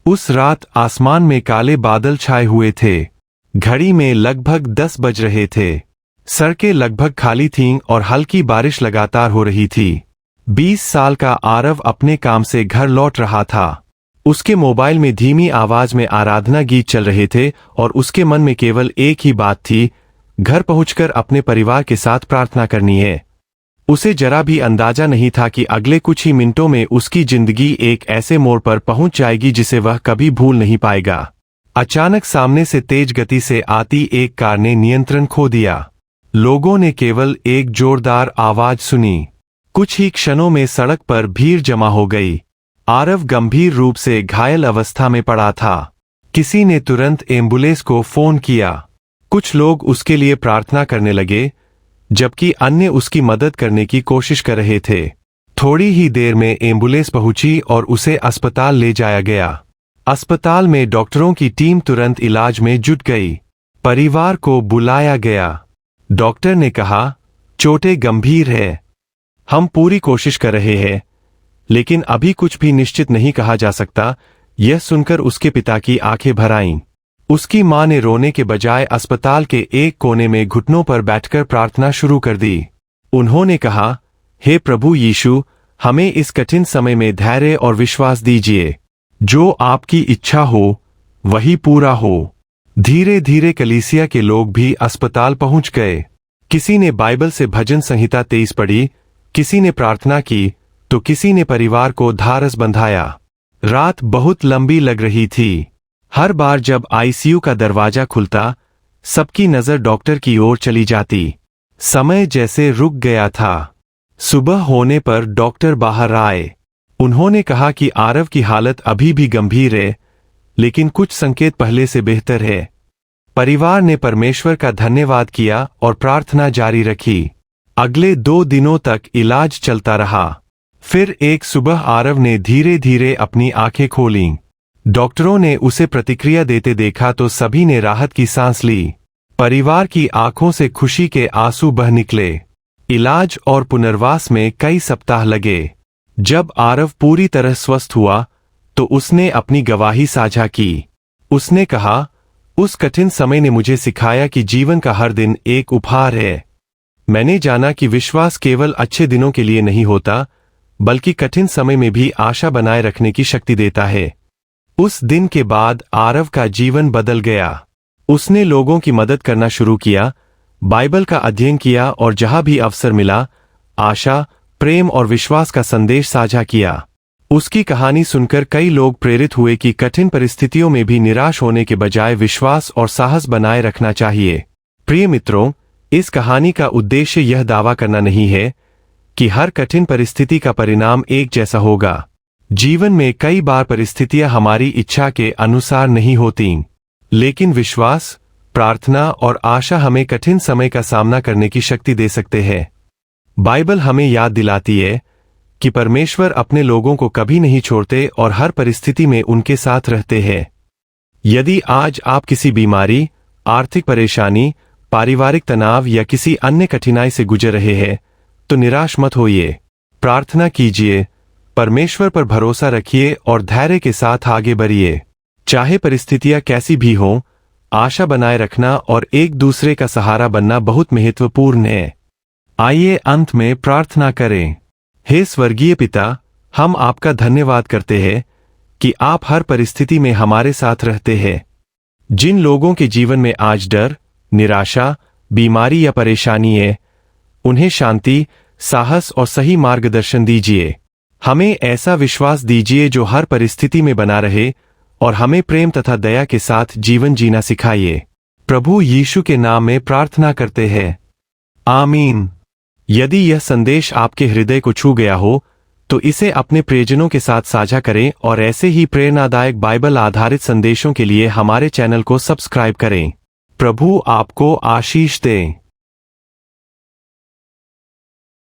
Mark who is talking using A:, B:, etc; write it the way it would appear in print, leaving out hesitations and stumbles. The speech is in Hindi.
A: उस रात आसमान में काले बादल छाए हुए थे। घड़ी में लगभग 10 बज रहे थे। सड़कें लगभग खाली थीं और हल्की बारिश लगातार हो रही थी। 20 साल का आरव अपने काम से घर लौट रहा था। उसके मोबाइल में धीमी आवाज में आराधना गीत चल रहे थे और उसके मन में केवल एक ही बात थी, घर पहुंचकर अपने परिवार के साथ प्रार्थना करनी है। उसे जरा भी अंदाजा नहीं था कि अगले कुछ ही मिनटों में उसकी जिंदगी एक ऐसे मोड़ पर पहुंच जाएगी जिसे वह कभी भूल नहीं पाएगा। अचानक सामने से तेज गति से आती एक कार ने नियंत्रण खो दिया। लोगों ने केवल एक जोरदार आवाज सुनी। कुछ ही क्षणों में सड़क पर भीड़ जमा हो गई। आरव गंभीर रूप से घायल अवस्था में पड़ा था। किसी ने तुरंत एम्बुलेंस को फोन किया। कुछ लोग उसके लिए प्रार्थना करने लगे, जबकि अन्य उसकी मदद करने की कोशिश कर रहे थे। थोड़ी ही देर में एम्बुलेंस पहुंची और उसे अस्पताल ले जाया गया। अस्पताल में डॉक्टरों की टीम तुरंत इलाज में जुट गई। परिवार को बुलाया गया। डॉक्टर ने कहा, चोटें गंभीर है, हम पूरी कोशिश कर रहे हैं, लेकिन अभी कुछ भी निश्चित नहीं कहा जा सकता। यह सुनकर उसके पिता की आंखें भर आईं। उसकी मां ने रोने के बजाय अस्पताल के एक कोने में घुटनों पर बैठकर प्रार्थना शुरू कर दी। उन्होंने कहा, हे प्रभु यीशु, हमें इस कठिन समय में धैर्य और विश्वास दीजिए। जो आपकी इच्छा हो वही पूरा हो। धीरे धीरे कलीसिया के लोग भी अस्पताल पहुंच गए। किसी ने बाइबल से भजन संहिता 23 पढ़ी, किसी ने प्रार्थना की, तो किसी ने परिवार को धारस बंधाया। रात बहुत लंबी लग रही थी। हर बार जब आईसीयू का दरवाजा खुलता, सबकी नजर डॉक्टर की ओर चली जाती। समय जैसे रुक गया था। सुबह होने पर डॉक्टर बाहर आए। उन्होंने कहा कि आरव की हालत अभी भी गंभीर है, लेकिन कुछ संकेत पहले से बेहतर है। परिवार ने परमेश्वर का धन्यवाद किया और प्रार्थना जारी रखी। अगले 2 दिनों तक इलाज चलता रहा। फिर एक सुबह आरव ने धीरे धीरे अपनी आंखें खोलीं। डॉक्टरों ने उसे प्रतिक्रिया देते देखा तो सभी ने राहत की सांस ली। परिवार की आंखों से खुशी के आंसू बह निकले। इलाज और पुनर्वास में कई सप्ताह लगे। जब आरव पूरी तरह स्वस्थ हुआ तो उसने अपनी गवाही साझा की। उसने कहा, उस कठिन समय ने मुझे सिखाया कि जीवन का हर दिन एक उपहार है। मैंने जाना कि विश्वास केवल अच्छे दिनों के लिए नहीं होता, बल्कि कठिन समय में भी आशा बनाए रखने की शक्ति देता है। उस दिन के बाद आरव का जीवन बदल गया। उसने लोगों की मदद करना शुरू किया, बाइबल का अध्ययन किया और जहां भी अवसर मिला, आशा, प्रेम और विश्वास का संदेश साझा किया। उसकी कहानी सुनकर कई लोग प्रेरित हुए कि कठिन परिस्थितियों में भी निराश होने के बजाय विश्वास और साहस बनाए रखना चाहिए। प्रिय मित्रों, इस कहानी का उद्देश्य यह दावा करना नहीं है कि हर कठिन परिस्थिति का परिणाम एक जैसा होगा। जीवन में कई बार परिस्थितियां हमारी इच्छा के अनुसार नहीं होती, लेकिन विश्वास, प्रार्थना और आशा हमें कठिन समय का सामना करने की शक्ति दे सकते हैं। बाइबल हमें याद दिलाती है कि परमेश्वर अपने लोगों को कभी नहीं छोड़ते और हर परिस्थिति में उनके साथ रहते हैं। यदि आज आप किसी बीमारी, आर्थिक परेशानी, पारिवारिक तनाव या किसी अन्य कठिनाई से गुजर रहे हैं, तो निराश मत होइए। प्रार्थना कीजिए, परमेश्वर पर भरोसा रखिए और धैर्य के साथ आगे बढ़िए। चाहे परिस्थितियां कैसी भी हों, आशा बनाए रखना और एक दूसरे का सहारा बनना बहुत महत्वपूर्ण है। आइए अंत में प्रार्थना करें। हे स्वर्गीय पिता, हम आपका धन्यवाद करते हैं कि आप हर परिस्थिति में हमारे साथ रहते हैं। जिन लोगों के जीवन में आज डर, निराशा, बीमारी या परेशानी है, उन्हें शांति, साहस और सही मार्गदर्शन दीजिए। हमें ऐसा विश्वास दीजिए जो हर परिस्थिति में बना रहे और हमें प्रेम तथा दया के साथ जीवन जीना सिखाइए। प्रभु यीशु के नाम में प्रार्थना करते हैं, आमीन। यदि यह संदेश आपके हृदय को छू गया हो तो इसे अपने प्रियजनों के साथ साझा करें और ऐसे ही प्रेरणादायक बाइबल आधारित संदेशों के लिए हमारे चैनल को सब्सक्राइब करें। प्रभु आपको आशीष दे।